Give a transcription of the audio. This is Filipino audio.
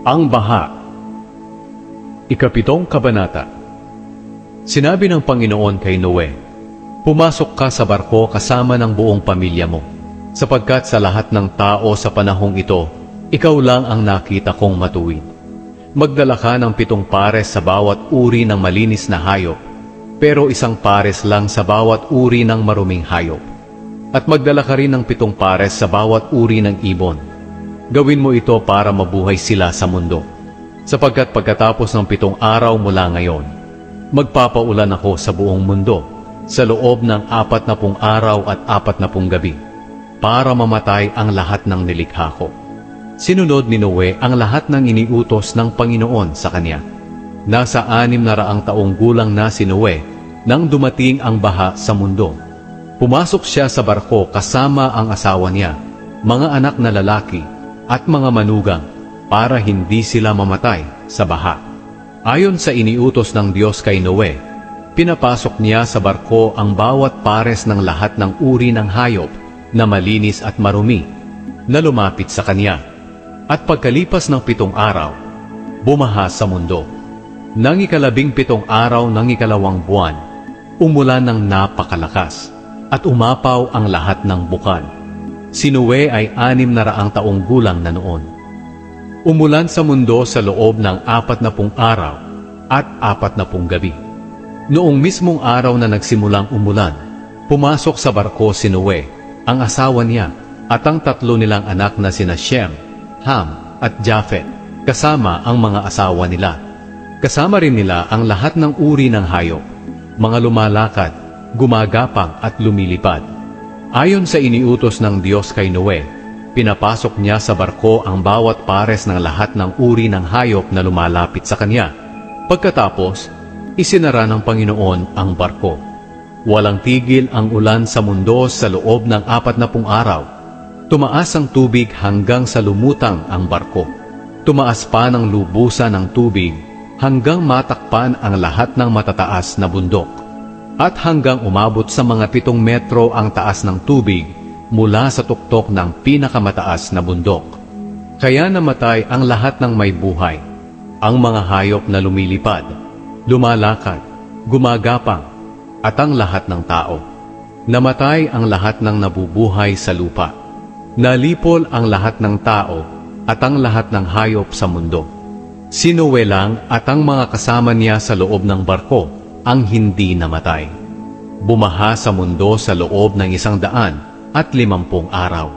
Ang baha. Ikapitong kabanata. Sinabi ng Panginoon kay Noe, "Pumasok ka sa barko kasama ng buong pamilya mo, sapagkat sa lahat ng tao sa panahong ito, ikaw lang ang nakita kong matuwid. Magdala ka ng 7 pares sa bawat uri ng malinis na hayop, pero 1 pares lang sa bawat uri ng maruming hayop. At magdala ka rin ng 7 pares sa bawat uri ng ibon. Gawin mo ito para mabuhay sila sa mundo. Sapagkat pagkatapos ng 7 araw mula ngayon, magpapaulan ako sa buong mundo sa loob ng 40 araw at 40 gabi, para mamatay ang lahat ng nilikha ko." Sinunod ni Noe ang lahat ng iniutos ng Panginoon sa kanya. Nasa 600 taong gulang na si Noe nang dumating ang baha sa mundo. Pumasok siya sa barko kasama ang asawa niya, mga anak na lalaki, at mga manugang, para hindi sila mamatay sa baha. Ayon sa iniutos ng Diyos kay Noe, pinapasok niya sa barko ang bawat pares ng lahat ng uri ng hayop na malinis at marumi na lumapit sa kanya. At pagkalipas ng 7 araw, bumaha sa mundo. Nang 17 araw ng 2 buwan, umulan ng napakalakas at umapaw ang lahat ng bukal. Si Noe ay 600 taong gulang na noon. Umulan sa mundo sa loob ng 40 araw at 40 gabi. Noong mismong araw na nagsimulang umulan, pumasok sa barko si Noe, ang asawa niya, at ang 3 nilang anak na sina Shem, Ham at Japhet, kasama ang mga asawa nila. Kasama rin nila ang lahat ng uri ng hayop, mga lumalakad, gumagapang at lumilipad. Ayon sa iniutos ng Diyos kay Noe, pinapasok niya sa barko ang bawat pares ng lahat ng uri ng hayop na lumalapit sa kanya. Pagkatapos, isinara ng Panginoon ang barko. Walang tigil ang ulan sa mundo sa loob ng 40 araw. Tumaas ang tubig hanggang sa lumutang ang barko. Tumaas pa ng lubusan ng tubig hanggang matakpan ang lahat ng matataas na bundok. At hanggang umabot sa mga 7 metro ang taas ng tubig mula sa tuktok ng pinakamataas na bundok. Kaya namatay ang lahat ng may buhay, ang mga hayop na lumilipad, lumalakad, gumagapang, at ang lahat ng tao. Namatay ang lahat ng nabubuhay sa lupa. Nalipol ang lahat ng tao at ang lahat ng hayop sa mundo. Si Noe lang at ang mga kasama niya sa loob ng barko ang hindi namatay. Bumaha sa mundo sa loob ng 150 araw.